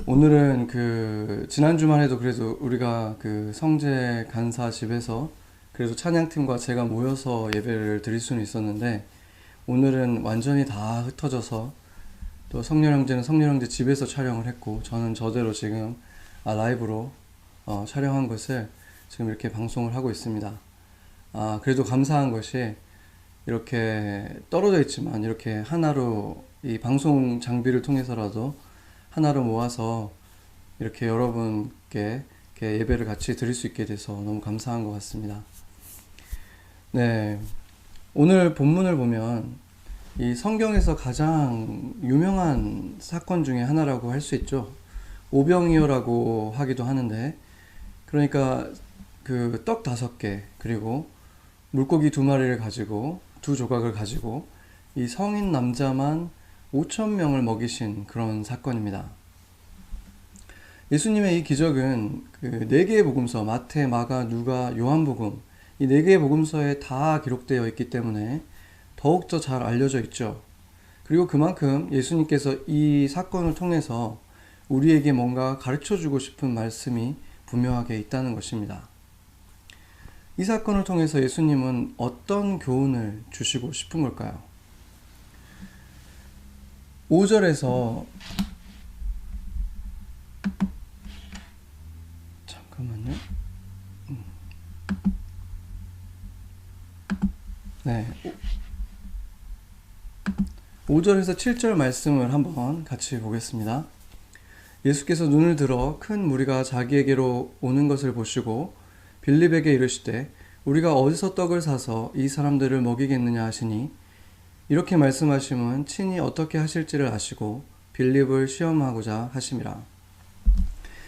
오늘은 지난 주만 해도 그래도 우리가 성재 간사 집에서 그래도 찬양팀과 제가 모여서 예배를 드릴 수는 있었는데, 오늘은 완전히 다 흩어져서 또 성렬 형제는 성렬 형제 집에서 촬영을 했고, 저는 저대로 지금 라이브로 촬영한 것을 지금 이렇게 방송을 하고 있습니다. 그래도 감사한 것이 이렇게 떨어져 있지만 이렇게 하나로 이 방송 장비를 통해서라도 하나로 모아서 이렇게 여러분께 이렇게 예배를 같이 드릴 수 있게 돼서 너무 감사한 것 같습니다. 네, 오늘 본문을 보면 이 성경에서 가장 유명한 사건 중에 하나라고 할 수 있죠. 오병이어라고 하기도 하는데, 그러니까 떡 5개 그리고 물고기 2마리를 가지고 2조각을 가지고 이 성인 남자만 5,000명을 먹이신 그런 사건입니다. 예수님의 이 기적은 4개의 복음서, 마태, 마가, 누가, 요한복음, 이 4개의 복음서에 다 기록되어 있기 때문에 더욱더 잘 알려져 있죠. 그리고 그만큼 예수님께서 이 사건을 통해서 우리에게 뭔가 가르쳐주고 싶은 말씀이 분명하게 있다는 것입니다. 이 사건을 통해서 예수님은 어떤 교훈을 주시고 싶은 걸까요? 5절에서 잠깐만요. 네. 5절에서 7절 말씀을 한번 같이 보겠습니다. 예수께서 눈을 들어 큰 무리가 자기에게로 오는 것을 보시고 빌립에게 이르시되 우리가 어디서 떡을 사서 이 사람들을 먹이겠느냐 하시니, 이렇게 말씀하심은 친히 어떻게 하실지를 아시고 빌립을 시험하고자 하심이라.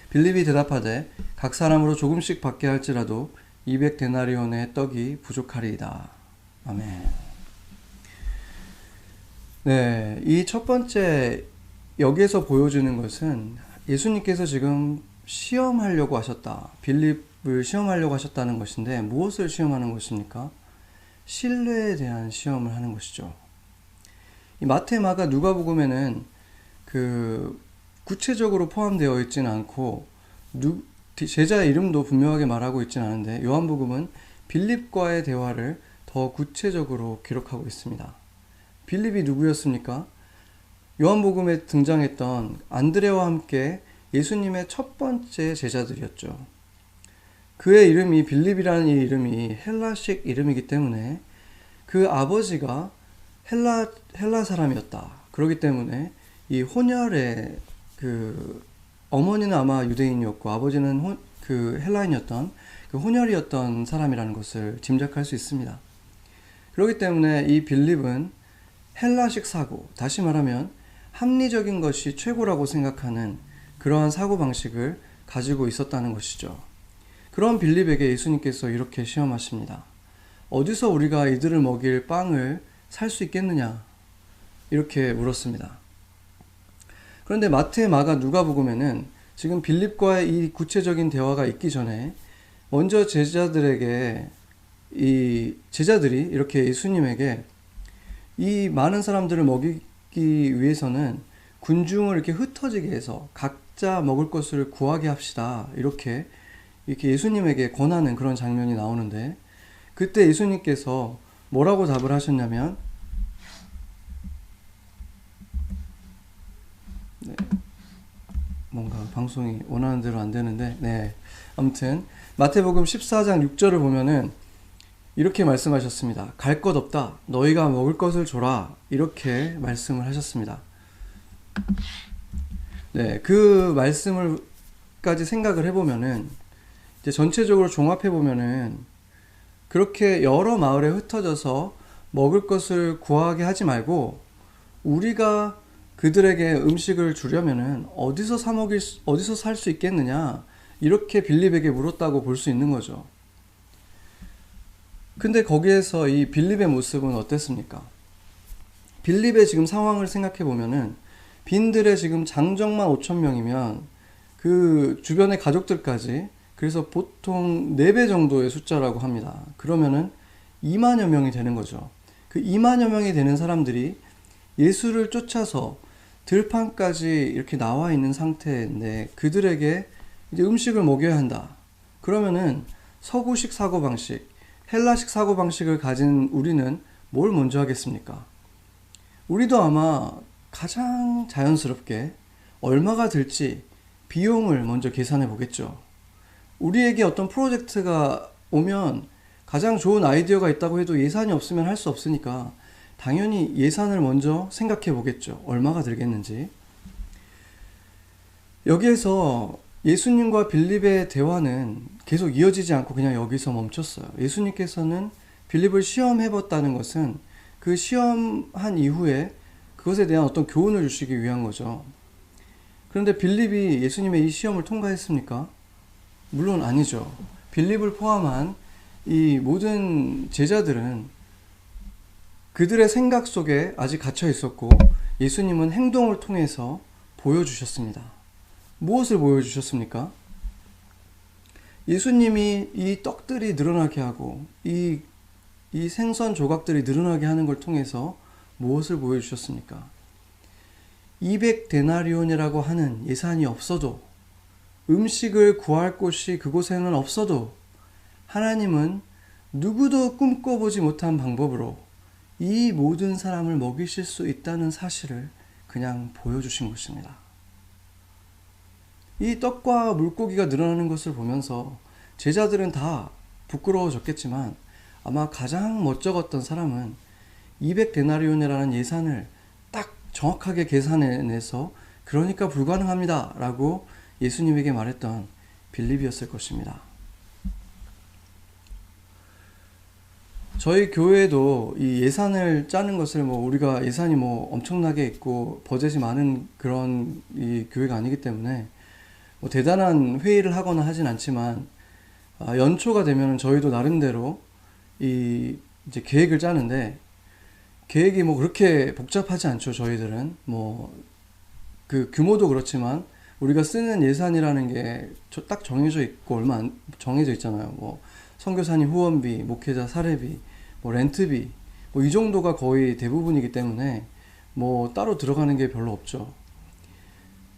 빌립이 대답하되 각 사람으로 조금씩 받게 할지라도 200데나리온의 떡이 부족하리이다. 아멘. 네, 이 첫 번째 여기에서 보여주는 것은 예수님께서 지금 시험하려고 하셨다. 빌립을 시험하려고 하셨다는 것인데, 무엇을 시험하는 것입니까? 신뢰에 대한 시험을 하는 것이죠. 이 마태, 마가, 누가복음에는 구체적으로 포함되어 있지는 않고 제자의 이름도 분명하게 말하고 있지는 않은데, 요한복음은 빌립과의 대화를 더 구체적으로 기록하고 있습니다. 빌립이 누구였습니까? 요한복음에 등장했던 안드레와 함께 예수님의 첫 번째 제자들이었죠. 그의 이름이 빌립이라는 이 이름이 헬라식 이름이기 때문에 그 아버지가 헬라 사람이었다. 그렇기 때문에 이 혼혈의 어머니는 아마 유대인이었고 아버지는 헬라인이었던 혼혈이었던 사람이라는 것을 짐작할 수 있습니다. 그렇기 때문에 이 빌립은 헬라식 사고, 다시 말하면 합리적인 것이 최고라고 생각하는 그러한 사고방식을 가지고 있었다는 것이죠. 그런 빌립에게 예수님께서 이렇게 시험하십니다. 어디서 우리가 이들을 먹일 빵을 살 수 있겠느냐? 이렇게 물었습니다. 그런데 마태, 마가, 누가복음에는 지금 빌립과의 이 구체적인 대화가 있기 전에 먼저 제자들이 이렇게 예수님에게 이 많은 사람들을 먹이기 위해서는 군중을 이렇게 흩어지게 해서 각자 먹을 것을 구하게 합시다. 이렇게 예수님에게 권하는 그런 장면이 나오는데, 그때 예수님께서 뭐라고 답을 하셨냐면, 뭔가 방송이 원하는 대로 안 되는데, 아무튼 마태복음 14장 6절을 보면은 이렇게 말씀하셨습니다. 갈 것 없다. 너희가 먹을 것을 줘라. 이렇게 말씀을 하셨습니다. 네, 그 말씀을까지 생각을 해보면은, 이제 전체적으로 종합해보면은, 그렇게 여러 마을에 흩어져서 먹을 것을 구하게 하지 말고, 우리가 그들에게 음식을 주려면은 어디서 살 수 있겠느냐? 이렇게 빌립에게 물었다고 볼 수 있는 거죠. 근데 거기에서 이 빌립의 모습은 어땠습니까? 빌립의 지금 상황을 생각해 보면은, 빈들의 지금 장정만 5,000명이면 그 주변의 가족들까지, 그래서 보통 4배 정도의 숫자라고 합니다. 그러면은 2만여 명이 되는 거죠. 그 2만여 명이 되는 사람들이 예수를 쫓아서 들판까지 이렇게 나와 있는 상태인데 그들에게 이제 음식을 먹여야 한다. 그러면은 서구식 사고방식, 헬라식 사고방식을 가진 우리는 뭘 먼저 하겠습니까? 우리도 아마 가장 자연스럽게 얼마가 들지 비용을 먼저 계산해 보겠죠. 우리에게 어떤 프로젝트가 오면 가장 좋은 아이디어가 있다고 해도 예산이 없으면 할 수 없으니까 당연히 예산을 먼저 생각해 보겠죠. 얼마가 들겠는지. 여기에서 예수님과 빌립의 대화는 계속 이어지지 않고 그냥 여기서 멈췄어요. 예수님께서는 빌립을 시험해 봤다는 것은 그 시험한 이후에 그것에 대한 어떤 교훈을 주시기 위한 거죠. 그런데 빌립이 예수님의 이 시험을 통과했습니까? 물론 아니죠. 빌립을 포함한 이 모든 제자들은 그들의 생각 속에 아직 갇혀 있었고 예수님은 행동을 통해서 보여주셨습니다. 무엇을 보여주셨습니까? 예수님이 이 떡들이 늘어나게 하고 이 생선 조각들이 늘어나게 하는 걸 통해서 무엇을 보여주셨습니까? 200데나리온이라고 하는 예산이 없어도 음식을 구할 곳이 그곳에는 없어도 하나님은 누구도 꿈꿔보지 못한 방법으로 이 모든 사람을 먹이실 수 있다는 사실을 그냥 보여주신 것입니다. 이 떡과 물고기가 늘어나는 것을 보면서 제자들은 다 부끄러워졌겠지만 아마 가장 멋쩍었던 사람은 200데나리온이라는 예산을 딱 정확하게 계산해내서 그러니까 불가능합니다 라고 예수님에게 말했던 빌립이었을 것입니다. 저희 교회도 이 예산을 짜는 것을 우리가 예산이 엄청나게 있고 버젯이 많은 그런 이 교회가 아니기 때문에 대단한 회의를 하거나 하진 않지만 연초가 되면 저희도 나름대로 이제 계획을 짜는데 계획이 그렇게 복잡하지 않죠. 저희들은 그 규모도 그렇지만 우리가 쓰는 예산이라는 게 딱 정해져 있고 얼마 안 정해져 있잖아요. 선교사님 후원비, 목회자 사례비, 렌트비 이 정도가 거의 대부분이기 때문에 따로 들어가는 게 별로 없죠.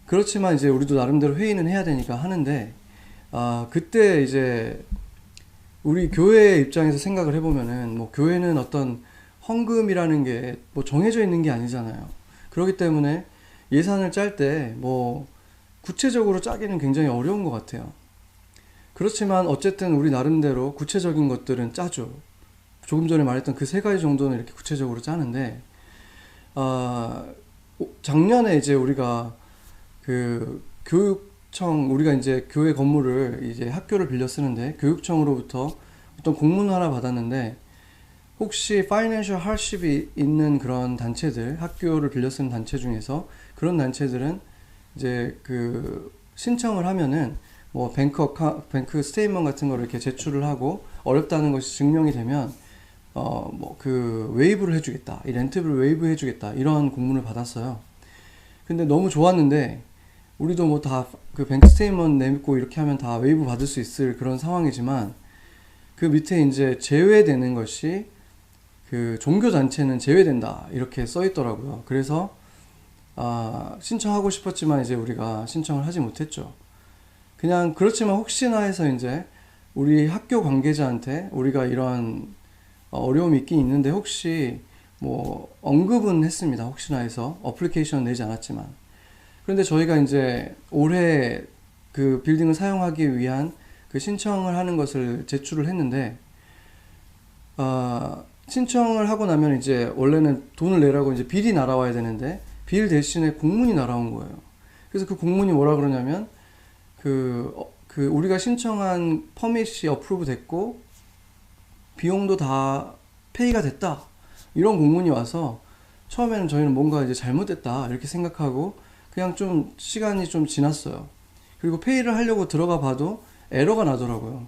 그렇지만 이제 우리도 나름대로 회의는 해야 되니까 하는데 그때 이제 우리 교회의 입장에서 생각을 해보면은 교회는 어떤 헌금이라는 게 정해져 있는 게 아니잖아요. 그렇기 때문에 예산을 짤 때 구체적으로 짜기는 굉장히 어려운 것 같아요. 그렇지만 어쨌든 우리 나름대로 구체적인 것들은 짜죠. 조금 전에 말했던 그 세 가지 정도는 이렇게 구체적으로 짜는데 작년에 이제 우리가 그 교육청 우리가 이제 교회 건물을 이제 학교를 빌려 쓰는데 교육청으로부터 어떤 공문을 하나 받았는데 혹시 파이낸셜 하십이 있는 그런 단체들 학교를 빌려 쓰는 단체 중에서 그런 단체들은 이제 그 신청을 하면은 뱅크 스테이트먼트 같은 거를 이렇게 제출을 하고 어렵다는 것이 증명이 되면 그 웨이브를 해주겠다, 이 렌트비를 웨이브 해주겠다 이런 공문을 받았어요. 근데 너무 좋았는데 우리도 다 그 뱅크 스테이트먼트 내밀고 이렇게 하면 다 웨이브 받을 수 있을 그런 상황이지만 그 밑에 이제 제외되는 것이 그 종교 단체는 제외된다 이렇게 써 있더라고요. 그래서 신청하고 싶었지만 이제 우리가 신청을 하지 못했죠. 그냥 그렇지만 혹시나 해서 이제 우리 학교 관계자한테 우리가 이런 어려움이 있긴 있는데 혹시 언급은 했습니다. 혹시나 해서 어플리케이션 내지 않았지만. 그런데 저희가 이제 올해 그 빌딩을 사용하기 위한 그 신청을 하는 것을 제출을 했는데 신청을 하고 나면 이제 원래는 돈을 내라고 이제 빌이 날아와야 되는데 빌 대신에 공문이 날아온 거예요. 그래서 그 공문이 뭐라 그러냐면 그 우리가 신청한 퍼밋이 어프로브 됐고 비용도 다 페이가 됐다 이런 공문이 와서 처음에는 저희는 뭔가 이제 잘못됐다 이렇게 생각하고 그냥 좀 시간이 좀 지났어요. 그리고 페이를 하려고 들어가 봐도 에러가 나더라고요.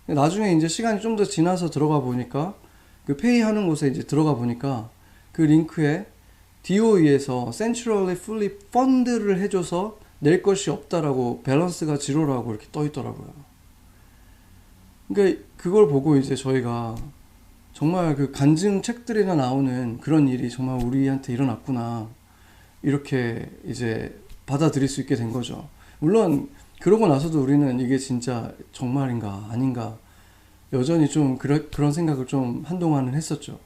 나중에 이제 시간이 좀 더 지나서 들어가 보니까 그 페이 하는 곳에 이제 들어가 보니까 그 링크에 DOE에서 Centrally Fully Fund를 해줘서 낼 것이 없다라고 밸런스가 지로라고 이렇게 떠 있더라고요. 그러니까 그걸 보고 이제 저희가 정말 그 간증 책들이나 나오는 그런 일이 정말 우리한테 일어났구나. 이렇게 이제 받아들일 수 있게 된 거죠. 물론 그러고 나서도 우리는 이게 진짜 정말인가 아닌가 여전히 좀 그런 생각을 좀 한동안은 했었죠.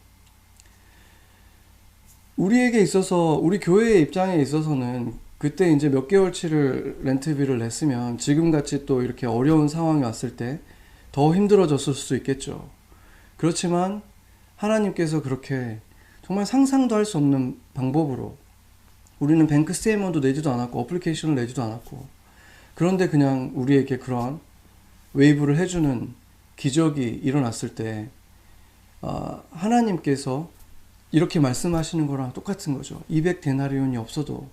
우리에게 있어서, 우리 교회의 입장에 있어서는 그때 이제 몇 개월치를 렌트비를 냈으면 지금같이 또 이렇게 어려운 상황이 왔을 때 더 힘들어졌을 수 있겠죠. 그렇지만 하나님께서 그렇게 정말 상상도 할 수 없는 방법으로 우리는 뱅크 스테이먼도 내지도 않았고 어플리케이션을 내지도 않았고, 그런데 그냥 우리에게 그런 웨이브를 해주는 기적이 일어났을 때 하나님께서 이렇게 말씀하시는 거랑 똑같은 거죠. 200데나리온이 없어도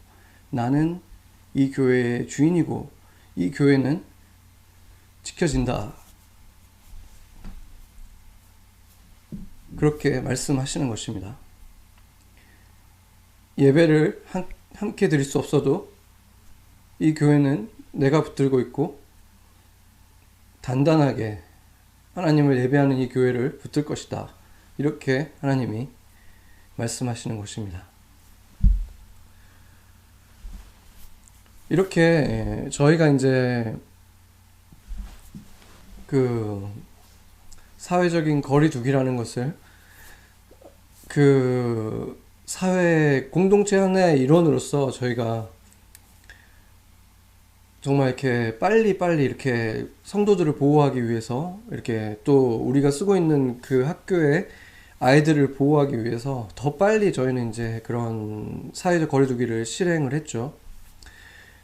나는 이 교회의 주인이고 이 교회는 지켜진다. 그렇게 말씀하시는 것입니다. 예배를 함께 드릴 수 없어도 이 교회는 내가 붙들고 있고 단단하게 하나님을 예배하는 이 교회를 붙들 것이다. 이렇게 하나님이 말씀하시는 것입니다. 이렇게 저희가 이제 그 사회적인 거리두기라는 것을 그 사회 공동체 하나의 일원으로서 저희가 정말 이렇게 빨리 이렇게 성도들을 보호하기 위해서 이렇게 또 우리가 쓰고 있는 그 학교의 아이들을 보호하기 위해서 더 빨리 저희는 이제 그런 사회적 거리두기를 실행을 했죠.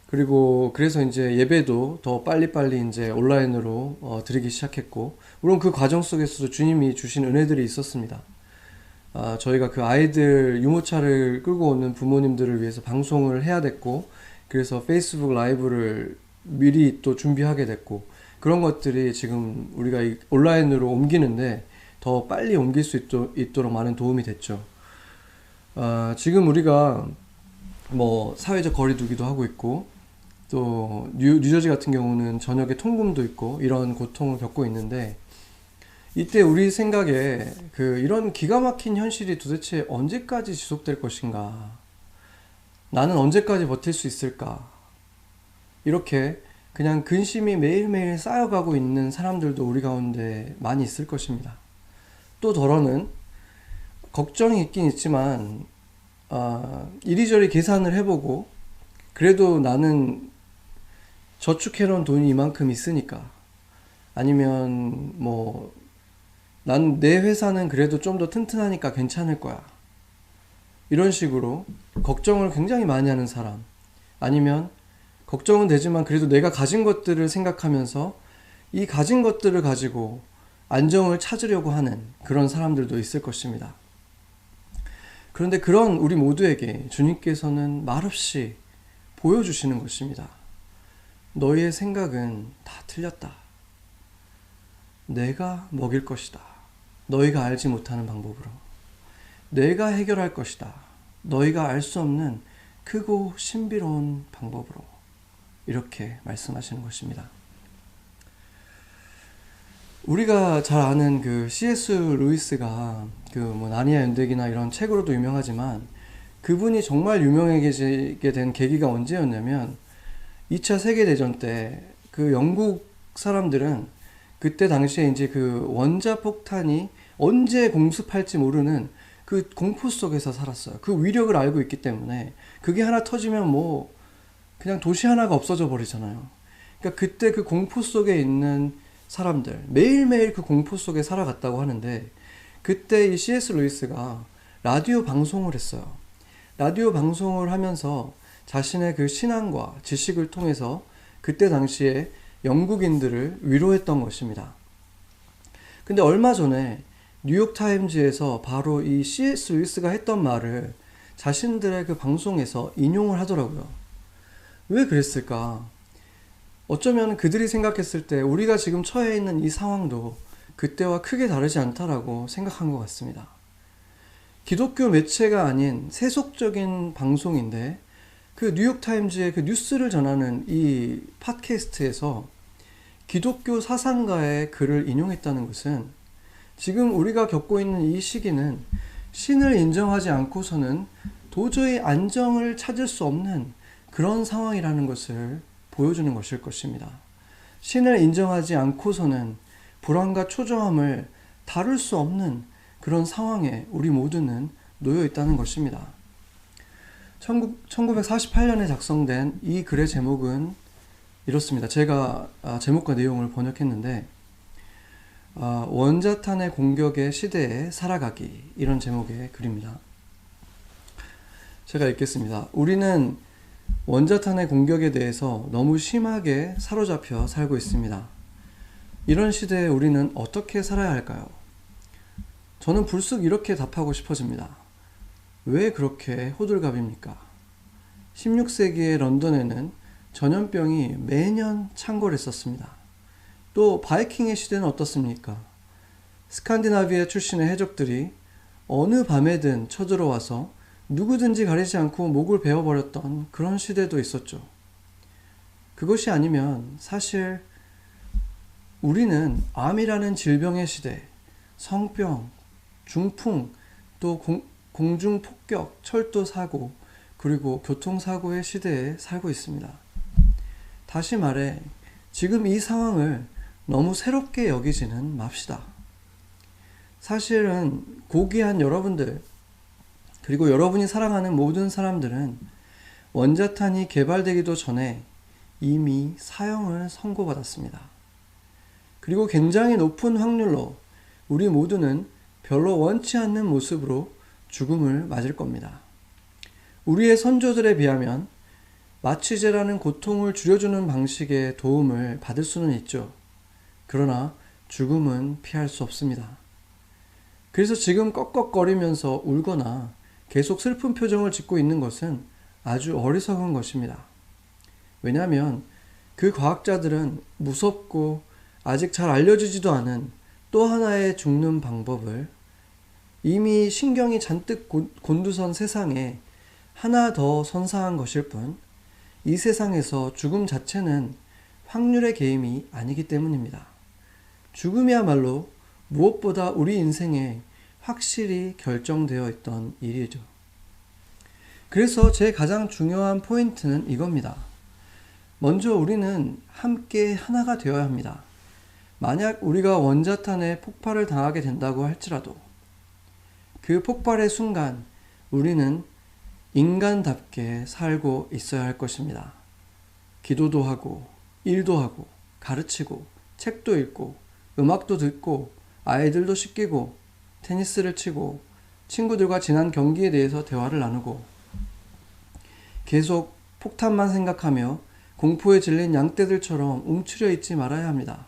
그리고 그래서 이제 예배도 더 빨리빨리 이제 온라인으로 드리기 시작했고, 물론 그 과정 속에서도 주님이 주신 은혜들이 있었습니다. 저희가 그 아이들 유모차를 끌고 오는 부모님들을 위해서 방송을 해야 됐고, 그래서 페이스북 라이브를 미리 또 준비하게 됐고, 그런 것들이 지금 우리가 온라인으로 옮기는데 더 빨리 옮길 수 있도록 많은 도움이 됐죠. 지금 우리가 뭐 사회적 거리두기도 하고 있고, 또 뉴저지 같은 경우는 저녁에 통금도 있고 이런 고통을 겪고 있는데, 이때 우리 생각에 이런 기가 막힌 현실이 도대체 언제까지 지속될 것인가, 나는 언제까지 버틸 수 있을까, 이렇게 그냥 근심이 매일매일 쌓여가고 있는 사람들도 우리 가운데 많이 있을 것입니다. 또 덜어는 걱정이 있긴 있지만 이리저리 계산을 해보고 그래도 나는 저축해놓은 돈이 이만큼 있으니까, 아니면 뭐 난 내 회사는 그래도 좀 더 튼튼하니까 괜찮을 거야, 이런 식으로 걱정을 굉장히 많이 하는 사람, 아니면 걱정은 되지만 그래도 내가 가진 것들을 생각하면서 이 가진 것들을 가지고 안정을 찾으려고 하는 그런 사람들도 있을 것입니다. 그런데 그런 우리 모두에게 주님께서는 말없이 보여주시는 것입니다. 너희의 생각은 다 틀렸다. 내가 먹일 것이다. 너희가 알지 못하는 방법으로. 내가 해결할 것이다. 너희가 알 수 없는 크고 신비로운 방법으로. 이렇게 말씀하시는 것입니다. 우리가 잘 아는 그 C.S. 루이스가 나니아 연대기나 이런 책으로도 유명하지만, 그분이 정말 유명해지게 된 계기가 언제였냐면 2차 세계대전 때 그 영국 사람들은 그때 당시에 이제 그 원자폭탄이 언제 공습할지 모르는 그 공포 속에서 살았어요. 그 위력을 알고 있기 때문에 그게 하나 터지면 뭐 그냥 도시 하나가 없어져 버리잖아요. 그러니까 그때 그 공포 속에 있는 사람들, 매일매일 그 공포 속에 살아갔다고 하는데, 그때 이 C.S. 루이스가 라디오 방송을 했어요. 라디오 방송을 하면서 자신의 그 신앙과 지식을 통해서 그때 당시에 영국인들을 위로했던 것입니다. 근데 얼마 전에 뉴욕타임즈에서 바로 이 C.S. 루이스가 했던 말을 자신들의 그 방송에서 인용을 하더라고요. 왜 그랬을까? 어쩌면 그들이 생각했을 때 우리가 지금 처해 있는 이 상황도 그때와 크게 다르지 않다라고 생각한 것 같습니다. 기독교 매체가 아닌 세속적인 방송인데 그 뉴욕타임즈의 그 뉴스를 전하는 이 팟캐스트에서 기독교 사상가의 글을 인용했다는 것은, 지금 우리가 겪고 있는 이 시기는 신을 인정하지 않고서는 도저히 안정을 찾을 수 없는 그런 상황이라는 것을 보여주는 것일 것입니다. 신을 인정하지 않고서는 불안과 초조함을 다룰 수 없는 그런 상황에 우리 모두는 놓여 있다는 것입니다. 1948년에 작성된 이 글의 제목은 이렇습니다. 제가 제목과 내용을 번역했는데 원자탄의 공격의 시대에 살아가기, 이런 제목의 글입니다. 제가 읽겠습니다. 우리는 원자탄의 공격에 대해서 너무 심하게 사로잡혀 살고 있습니다. 이런 시대에 우리는 어떻게 살아야 할까요? 저는 불쑥 이렇게 답하고 싶어집니다. 왜 그렇게 호들갑입니까? 16세기의 런던에는 전염병이 매년 창궐했었습니다. 또 바이킹의 시대는 어떻습니까? 스칸디나비아 출신의 해적들이 어느 밤에든 쳐들어와서 누구든지 가리지 않고 목을 베어버렸던 그런 시대도 있었죠. 그것이 아니면 사실 우리는 암이라는 질병의 시대, 성병, 중풍, 또 공중폭격, 철도사고, 그리고 교통사고의 시대에 살고 있습니다. 다시 말해, 지금 이 상황을 너무 새롭게 여기지는 맙시다. 사실은 고귀한 여러분들, 그리고 여러분이 사랑하는 모든 사람들은 원자탄이 개발되기도 전에 이미 사형을 선고받았습니다. 그리고 굉장히 높은 확률로 우리 모두는 별로 원치 않는 모습으로 죽음을 맞을 겁니다. 우리의 선조들에 비하면 마취제라는 고통을 줄여주는 방식의 도움을 받을 수는 있죠. 그러나 죽음은 피할 수 없습니다. 그래서 지금 꺽꺽거리면서 울거나 계속 슬픈 표정을 짓고 있는 것은 아주 어리석은 것입니다. 왜냐하면 그 과학자들은 무섭고 아직 잘 알려지지도 않은 또 하나의 죽는 방법을 이미 신경이 잔뜩 곤두선 세상에 하나 더 선사한 것일 뿐, 이 세상에서 죽음 자체는 확률의 게임이 아니기 때문입니다. 죽음이야말로 무엇보다 우리 인생에 확실히 결정되어 있던 일이죠. 그래서 제 가장 중요한 포인트는 이겁니다. 먼저 우리는 함께 하나가 되어야 합니다. 만약 우리가 원자탄에 폭발을 당하게 된다고 할지라도 그 폭발의 순간 우리는 인간답게 살고 있어야 할 것입니다. 기도도 하고, 일도 하고, 가르치고, 책도 읽고, 음악도 듣고, 아이들도 씻기고, 테니스를 치고, 친구들과 지난 경기에 대해서 대화를 나누고, 계속 폭탄만 생각하며 공포에 질린 양떼들처럼 움츠려 있지 말아야 합니다.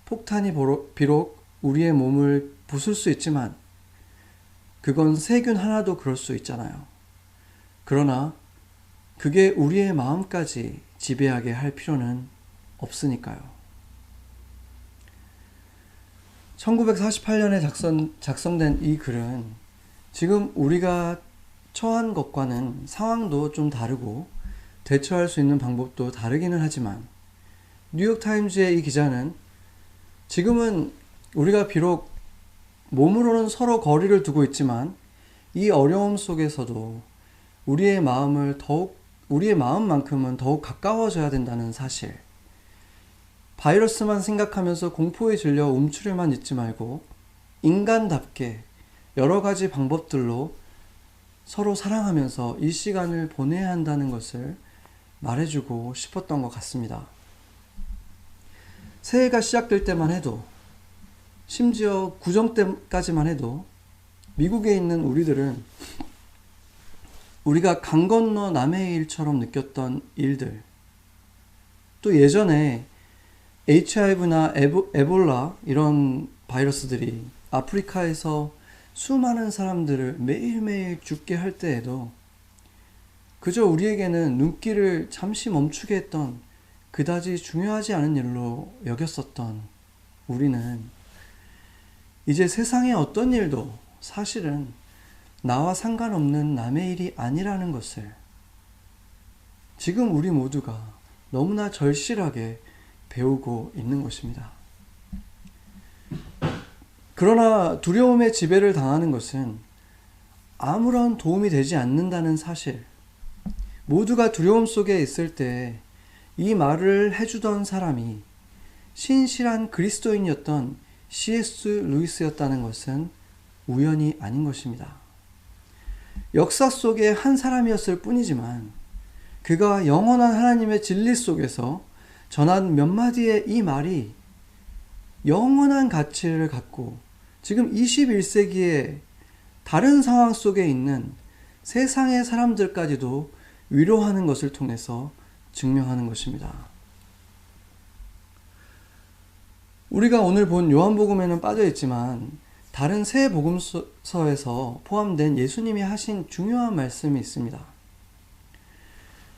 폭탄이 비록 우리의 몸을 부술 수 있지만 그건 세균 하나도 그럴 수 있잖아요. 그러나 그게 우리의 마음까지 지배하게 할 필요는 없으니까요. 1948년에 작성된 이 글은 지금 우리가 처한 것과는 상황도 좀 다르고 대처할 수 있는 방법도 다르기는 하지만 뉴욕타임즈의 이 기자는 지금은 우리가 비록 몸으로는 서로 거리를 두고 있지만 이 어려움 속에서도 우리의 마음만큼은 더욱 가까워져야 된다는 사실, 바이러스만 생각하면서 공포에 질려 움츠려만 있지 말고 인간답게 여러 가지 방법들로 서로 사랑하면서 이 시간을 보내야 한다는 것을 말해주고 싶었던 것 같습니다. 새해가 시작될 때만 해도, 심지어 구정 때까지만 해도 미국에 있는 우리들은 우리가 강 건너 남의 일처럼 느꼈던 일들, 또 예전에 HIV나 에볼라 이런 바이러스들이 아프리카에서 수많은 사람들을 매일매일 죽게 할 때에도 그저 우리에게는 눈길을 잠시 멈추게 했던 그다지 중요하지 않은 일로 여겼었던 우리는 이제 세상의 어떤 일도 사실은 나와 상관없는 남의 일이 아니라는 것을 지금 우리 모두가 너무나 절실하게 배우고 있는 것입니다. 그러나 두려움의 지배를 당하는 것은 아무런 도움이 되지 않는다는 사실, 모두가 두려움 속에 있을 때 이 말을 해주던 사람이 신실한 그리스도인이었던 C.S. 루이스였다는 것은 우연이 아닌 것입니다. 역사 속의 한 사람이었을 뿐이지만 그가 영원한 하나님의 진리 속에서 전한 몇 마디의 이 말이 영원한 가치를 갖고 지금 21세기에 다른 상황 속에 있는 세상의 사람들까지도 위로하는 것을 통해서 증명하는 것입니다. 우리가 오늘 본 요한복음에는 빠져 있지만 다른 세 복음서에서 포함된 예수님이 하신 중요한 말씀이 있습니다.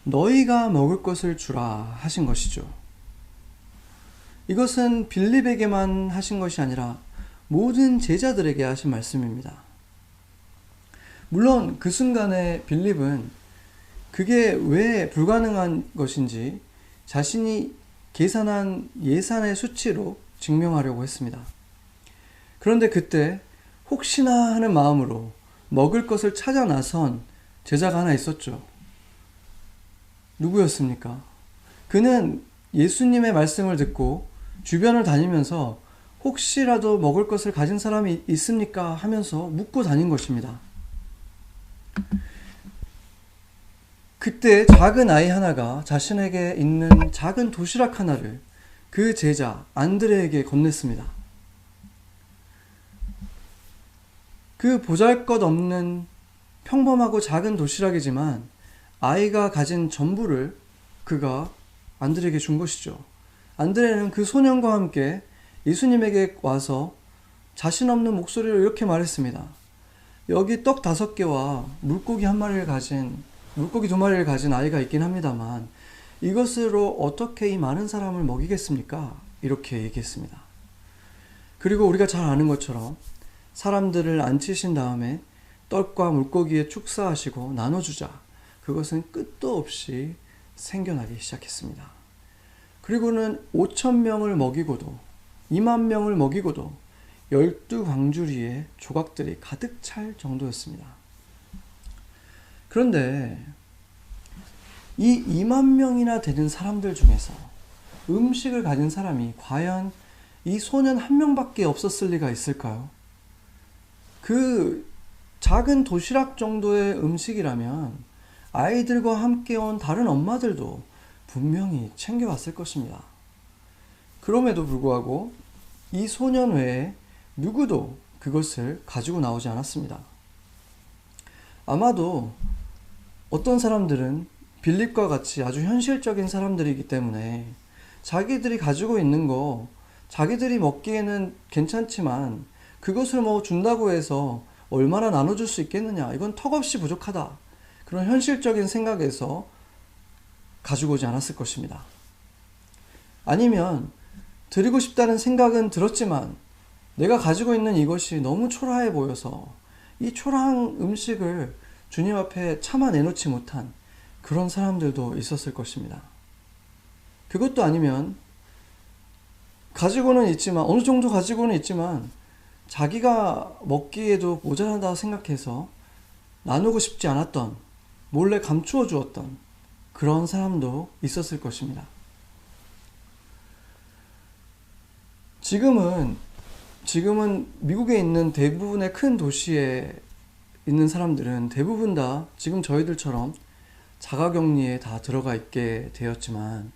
너희가 먹을 것을 주라 하신 것이죠. 이것은 빌립에게만 하신 것이 아니라 모든 제자들에게 하신 말씀입니다. 물론 그 순간에 빌립은 그게 왜 불가능한 것인지 자신이 계산한 예산의 수치로 증명하려고 했습니다. 그런데 그때 혹시나 하는 마음으로 먹을 것을 찾아 나선 제자가 하나 있었죠. 누구였습니까? 그는 예수님의 말씀을 듣고 주변을 다니면서 혹시라도 먹을 것을 가진 사람이 있습니까? 하면서 묻고 다닌 것입니다. 그때 작은 아이 하나가 자신에게 있는 작은 도시락 하나를 그 제자 안드레에게 건넸습니다. 그 보잘것없는 평범하고 작은 도시락이지만 아이가 가진 전부를 그가 안드레에게 준 것이죠. 안드레는 그 소년과 함께 예수님에게 와서 자신 없는 목소리로 이렇게 말했습니다. 여기 떡 5개와 물고기 2마리를 가진 아이가 있긴 합니다만 이것으로 어떻게 이 많은 사람을 먹이겠습니까? 이렇게 얘기했습니다. 그리고 우리가 잘 아는 것처럼 사람들을 앉히신 다음에 떡과 물고기에 축사하시고 나눠주자. 그것은 끝도 없이 생겨나기 시작했습니다. 그리고는 5,000명을 먹이고도 2만 명을 먹이고도 12광주리에 조각들이 가득 찰 정도였습니다. 그런데 이 2만 명이나 되는 사람들 중에서 음식을 가진 사람이 과연 이 소년 한 명밖에 없었을 리가 있을까요? 그 작은 도시락 정도의 음식이라면 아이들과 함께 온 다른 엄마들도 분명히 챙겨왔을 것입니다. 그럼에도 불구하고 이 소년 외에 누구도 그것을 가지고 나오지 않았습니다. 아마도 어떤 사람들은 빌립과 같이 아주 현실적인 사람들이기 때문에 자기들이 가지고 있는 거 자기들이 먹기에는 괜찮지만 그것을 뭐 준다고 해서 얼마나 나눠줄 수 있겠느냐, 이건 턱없이 부족하다, 그런 현실적인 생각에서 가지고 오지 않았을 것입니다. 아니면 드리고 싶다는 생각은 들었지만 내가 가지고 있는 이것이 너무 초라해 보여서 이 초라한 음식을 주님 앞에 참아 내놓지 못한 그런 사람들도 있었을 것입니다. 그것도 아니면 가지고는 있지만, 어느 정도 가지고는 있지만 자기가 먹기에도 모자란다고 생각해서 나누고 싶지 않았던, 몰래 감추어 주었던 그런 사람도 있었을 것입니다. 지금은 미국에 있는 대부분의 큰 도시에 있는 사람들은 대부분 다 지금 저희들처럼 자가격리에 다 들어가 있게 되었지만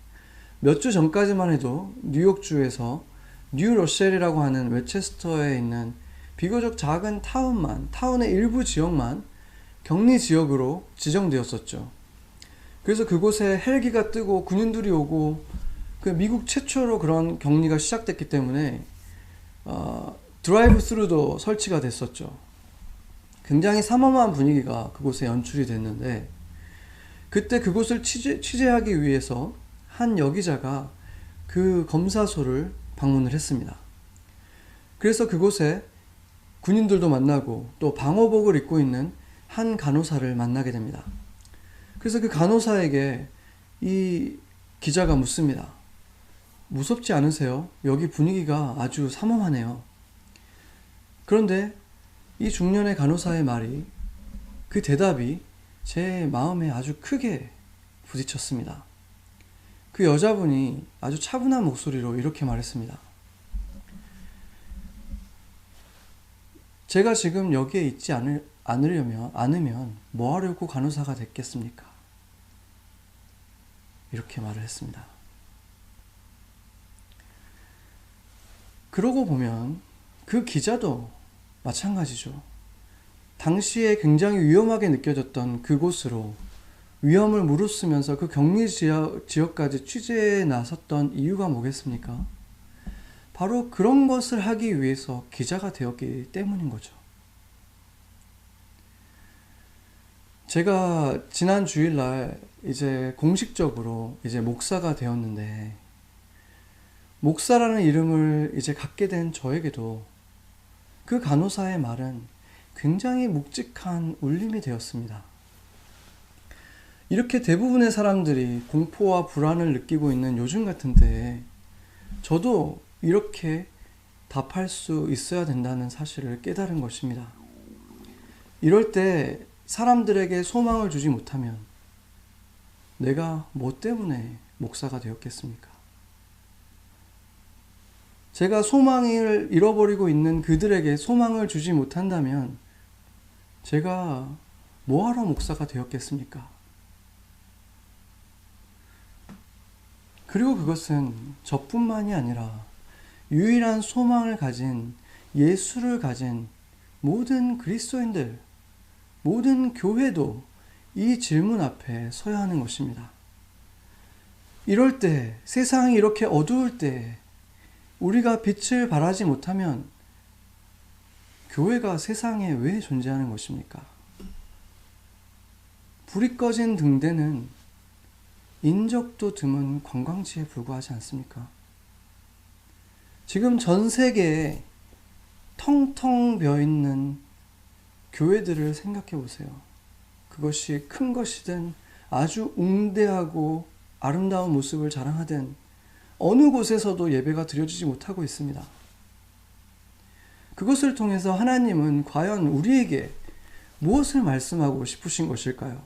몇 주 전까지만 해도 뉴욕주에서 뉴러셀이라고 하는 웨체스터에 있는 비교적 작은 타운의 일부 지역만 격리 지역으로 지정되었었죠. 그래서 그곳에 헬기가 뜨고 군인들이 오고 그 미국 최초로 그런 격리가 시작됐기 때문에 드라이브 스루도 설치가 됐었죠. 굉장히 삼엄한 분위기가 그곳에 연출이 됐는데 그때 그곳을 취재하기 위해서 한 여기자가 그 검사소를 방문을 했습니다. 그래서 그곳에 군인들도 만나고 또 방호복을 입고 있는 한 간호사를 만나게 됩니다. 그래서 그 간호사에게 이 기자가 묻습니다. 무섭지 않으세요? 여기 분위기가 아주 삼엄하네요. 그런데 이 중년의 간호사의 말이 그 대답이 제 마음에 아주 크게 부딪혔습니다. 그 여자분이 아주 차분한 목소리로 이렇게 말했습니다. 제가 지금 여기에 있지 않으면 뭐 하려고 간호사가 됐겠습니까? 이렇게 말을 했습니다. 그러고 보면 그 기자도 마찬가지죠. 당시에 굉장히 위험하게 느껴졌던 그곳으로 위험을 무릅쓰면서 그 격리 지역까지 취재에 나섰던 이유가 뭐겠습니까? 바로 그런 것을 하기 위해서 기자가 되었기 때문인 거죠. 제가 지난 주일날 이제 공식적으로 이제 목사가 되었는데, 목사라는 이름을 이제 갖게 된 저에게도 그 간호사의 말은 굉장히 묵직한 울림이 되었습니다. 이렇게 대부분의 사람들이 공포와 불안을 느끼고 있는 요즘 같은 때에 저도 이렇게 답할 수 있어야 된다는 사실을 깨달은 것입니다. 이럴 때 사람들에게 소망을 주지 못하면 내가 뭐 때문에 목사가 되었겠습니까? 제가 소망을 잃어버리고 있는 그들에게 소망을 주지 못한다면 제가 뭐하러 목사가 되었겠습니까? 그리고 그것은 저뿐만이 아니라 유일한 소망을 가진, 예수를 가진 모든 그리스도인들, 모든 교회도 이 질문 앞에 서야 하는 것입니다. 이럴 때, 세상이 이렇게 어두울 때 우리가 빛을 발하지 못하면 교회가 세상에 왜 존재하는 것입니까? 불이 꺼진 등대는 인적도 드문 관광지에 불과하지 않습니까? 지금 전 세계에 텅텅 비어있는 교회들을 생각해 보세요. 그것이 큰 것이든 아주 웅대하고 아름다운 모습을 자랑하든 어느 곳에서도 예배가 드려지지 못하고 있습니다. 그것을 통해서 하나님은 과연 우리에게 무엇을 말씀하고 싶으신 것일까요?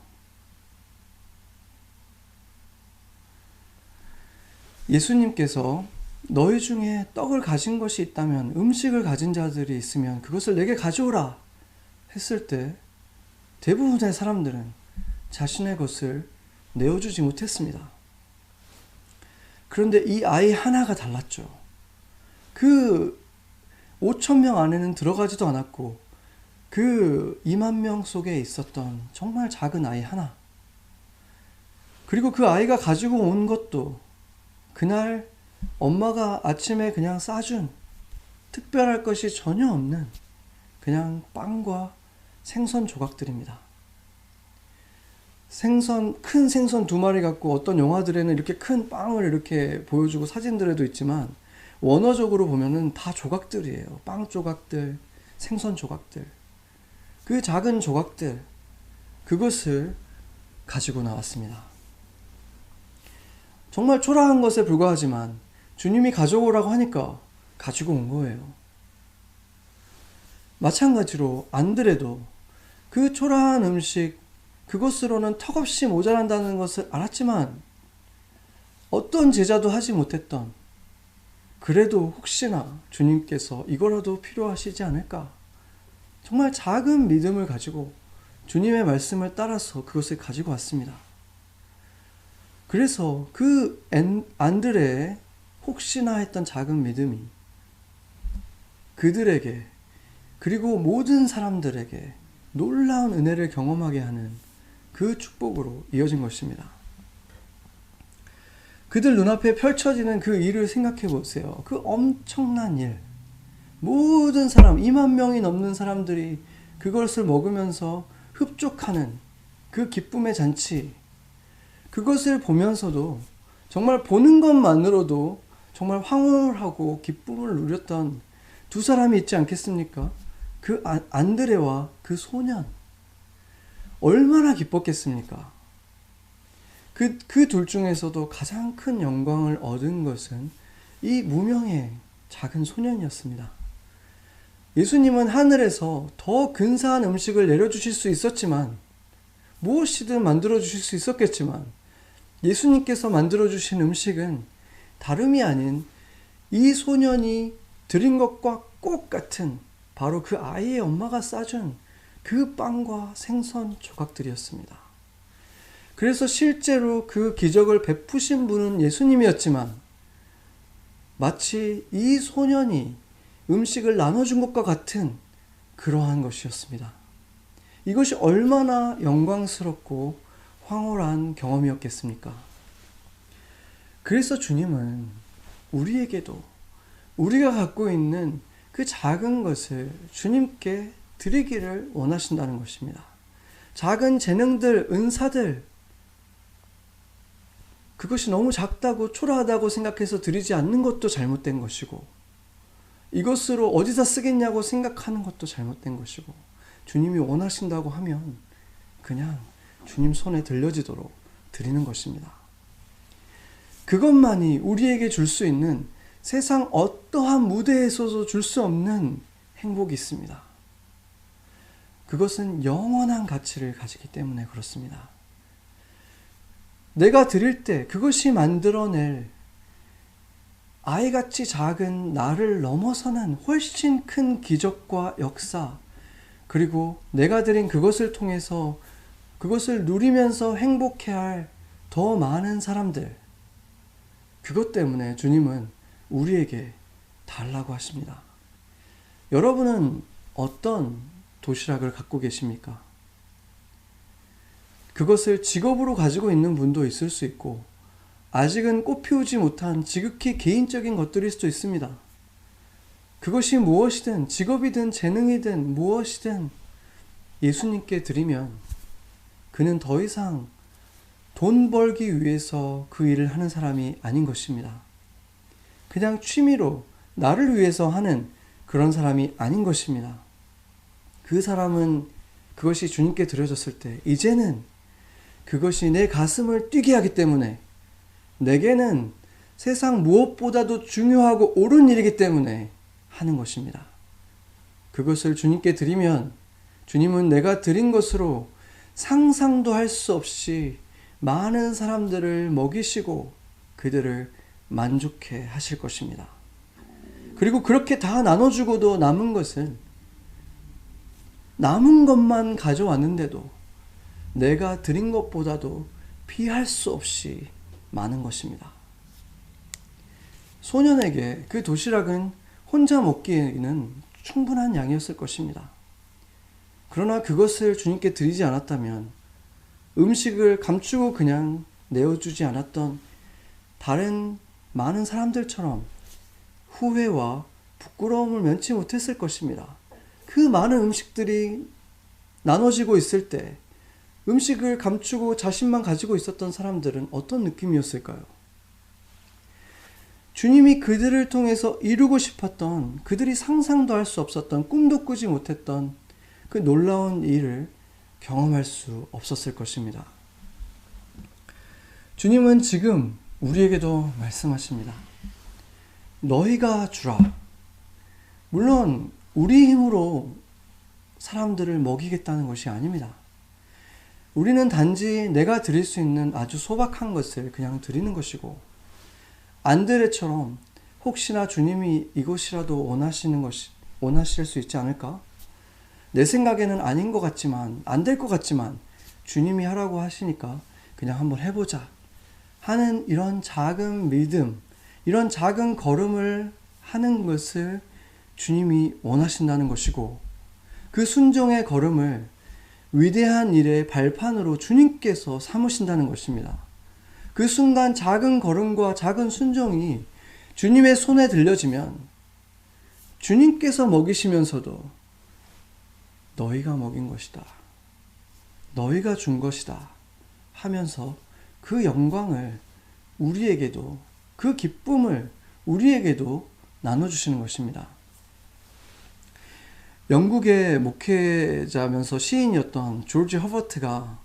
예수님께서 너희 중에 떡을 가진 것이 있다면, 음식을 가진 자들이 있으면 그것을 내게 가져오라 했을 때 대부분의 사람들은 자신의 것을 내어주지 못했습니다. 그런데 이 아이 하나가 달랐죠. 그 5,000명 안에는 들어가지도 않았고 그 20,000명 속에 있었던 정말 작은 아이 하나, 그리고 그 아이가 가지고 온 것도 그날 엄마가 아침에 그냥 싸준 특별할 것이 전혀 없는 그냥 빵과 생선 조각들입니다. 큰 생선 2마리 갖고 어떤 영화들에는 이렇게 큰 빵을 이렇게 보여주고 사진들에도 있지만 원어적으로 보면은 다 조각들이에요. 빵 조각들, 생선 조각들. 그 작은 조각들, 그것을 가지고 나왔습니다. 정말 초라한 것에 불과하지만 주님이 가져오라고 하니까 가지고 온 거예요. 마찬가지로 안드레도 그 초라한 음식, 그것으로는 턱없이 모자란다는 것을 알았지만 어떤 제자도 하지 못했던, 그래도 혹시나 주님께서 이거라도 필요하시지 않을까, 정말 작은 믿음을 가지고 주님의 말씀을 따라서 그것을 가지고 왔습니다. 그래서 그 안드레의 혹시나 했던 작은 믿음이 그들에게, 그리고 모든 사람들에게 놀라운 은혜를 경험하게 하는 그 축복으로 이어진 것입니다. 그들 눈앞에 펼쳐지는 그 일을 생각해 보세요. 그 엄청난 일, 모든 사람, 20,000명이 넘는 사람들이 그것을 먹으면서 흡족하는 그 기쁨의 잔치, 그것을 보면서도 정말 보는 것만으로도 정말 황홀하고 기쁨을 누렸던 두 사람이 있지 않겠습니까? 그 안드레와 그 소년, 얼마나 기뻤겠습니까? 그 둘 중에서도 가장 큰 영광을 얻은 것은 이 무명의 작은 소년이었습니다. 예수님은 하늘에서 더 근사한 음식을 내려주실 수 있었지만, 무엇이든 만들어주실 수 있었겠지만, 예수님께서 만들어주신 음식은 다름이 아닌 이 소년이 드린 것과 꼭 같은 바로 그 아이의 엄마가 싸준 그 빵과 생선 조각들이었습니다. 그래서 실제로 그 기적을 베푸신 분은 예수님이었지만, 마치 이 소년이 음식을 나눠준 것과 같은 그러한 것이었습니다. 이것이 얼마나 영광스럽고 황홀한 경험이었겠습니까? 그래서 주님은 우리에게도 우리가 갖고 있는 그 작은 것을 주님께 드리기를 원하신다는 것입니다. 작은 재능들, 은사들, 그것이 너무 작다고 초라하다고 생각해서 드리지 않는 것도 잘못된 것이고, 이것으로 어디다 쓰겠냐고 생각하는 것도 잘못된 것이고, 주님이 원하신다고 하면 그냥 주님 손에 들려지도록 드리는 것입니다. 그것만이 우리에게 줄 수 있는 세상 어떠한 무대에서도 줄 수 없는 행복이 있습니다. 그것은 영원한 가치를 가지기 때문에 그렇습니다. 내가 드릴 때 그것이 만들어낼 아이같이 작은 나를 넘어서는 훨씬 큰 기적과 역사, 그리고 내가 드린 그것을 통해서 그것을 누리면서 행복해할 더 많은 사람들, 그것 때문에 주님은 우리에게 달라고 하십니다. 여러분은 어떤 도시락을 갖고 계십니까? 그것을 직업으로 가지고 있는 분도 있을 수 있고, 아직은 꽃피우지 못한 지극히 개인적인 것들일 수도 있습니다. 그것이 무엇이든, 직업이든 재능이든 무엇이든 예수님께 드리면 그는 더 이상 돈 벌기 위해서 그 일을 하는 사람이 아닌 것입니다. 그냥 취미로 나를 위해서 하는 그런 사람이 아닌 것입니다. 그 사람은 그것이 주님께 드려졌을 때 이제는 그것이 내 가슴을 뛰게 하기 때문에, 내게는 세상 무엇보다도 중요하고 옳은 일이기 때문에 하는 것입니다. 그것을 주님께 드리면 주님은 내가 드린 것으로 상상도 할 수 없이 많은 사람들을 먹이시고 그들을 만족해 하실 것입니다. 그리고 그렇게 다 나눠주고도 남은 것은, 남은 것만 가져왔는데도 내가 드린 것보다도 비할 수 없이 많은 것입니다. 소년에게 그 도시락은 혼자 먹기에는 충분한 양이었을 것입니다. 그러나 그것을 주님께 드리지 않았다면, 음식을 감추고 그냥 내어주지 않았던 다른 많은 사람들처럼 후회와 부끄러움을 면치 못했을 것입니다. 그 많은 음식들이 나눠지고 있을 때 음식을 감추고 자신만 가지고 있었던 사람들은 어떤 느낌이었을까요? 주님이 그들을 통해서 이루고 싶었던, 그들이 상상도 할 수 없었던, 꿈도 꾸지 못했던 그 놀라운 일을 경험할 수 없었을 것입니다. 주님은 지금 우리에게도 말씀하십니다. 너희가 주라. 물론 우리 힘으로 사람들을 먹이겠다는 것이 아닙니다. 우리는 단지 내가 드릴 수 있는 아주 소박한 것을 그냥 드리는 것이고, 안드레처럼 혹시나 주님이 이것이라도 원하실 수 있지 않을까? 내 생각에는 아닌 것 같지만, 안 될 것 같지만 주님이 하라고 하시니까 그냥 한번 해보자 하는 이런 작은 믿음, 이런 작은 걸음을 하는 것을 주님이 원하신다는 것이고, 그 순종의 걸음을 위대한 일의 발판으로 주님께서 삼으신다는 것입니다. 그 순간 작은 걸음과 작은 순종이 주님의 손에 들려지면 주님께서 먹이시면서도 너희가 먹인 것이다, 너희가 준 것이다 하면서 그 영광을 우리에게도, 그 기쁨을 우리에게도 나눠주시는 것입니다. 영국의 목회자면서 시인이었던 조지 허버트가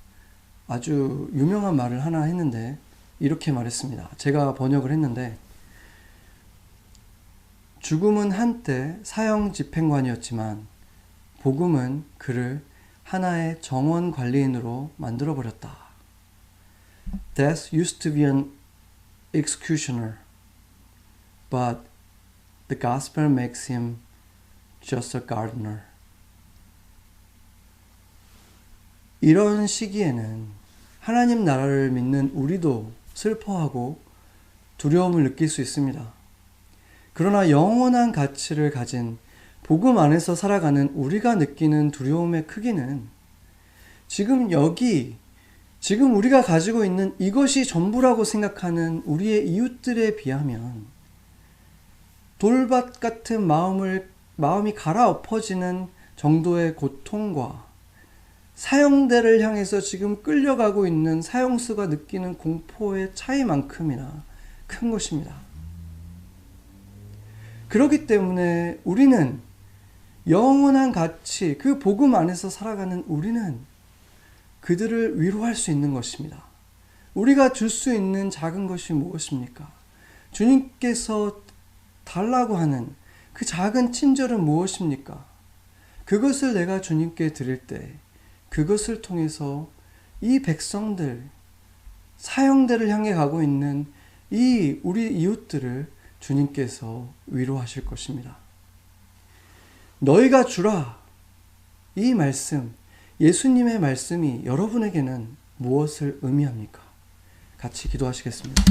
아주 유명한 말을 하나 했는데, 이렇게 말했습니다. 제가 번역을 했는데, 죽음은 한때 사형 집행관이었지만 복음은 그를 하나의 정원 관리인으로 만들어버렸다. Death used to be an executioner, but the gospel makes him just a gardener. 이런 시기에는 하나님 나라를 믿는 우리도 슬퍼하고 두려움을 느낄 수 있습니다. 그러나 영원한 가치를 가진 복음 안에서 살아가는 우리가 느끼는 두려움의 크기는 지금 우리가 가지고 있는 이것이 전부라고 생각하는 우리의 이웃들에 비하면 돌밭 같은 마음이 갈아엎어지는 정도의 고통과 사형대를 향해서 지금 끌려가고 있는 사형수가 느끼는 공포의 차이만큼이나 큰 것입니다. 그렇기 때문에 우리는 영원한 가치, 그 복음 안에서 살아가는 우리는 그들을 위로할 수 있는 것입니다. 우리가 줄 수 있는 작은 것이 무엇입니까? 주님께서 달라고 하는 그 작은 친절은 무엇입니까? 그것을 내가 주님께 드릴 때 그것을 통해서 이 백성들, 사형대를 향해 가고 있는 이 우리 이웃들을 주님께서 위로하실 것입니다. 너희가 주라. 이 말씀, 예수님의 말씀이 여러분에게는 무엇을 의미합니까? 같이 기도하시겠습니다.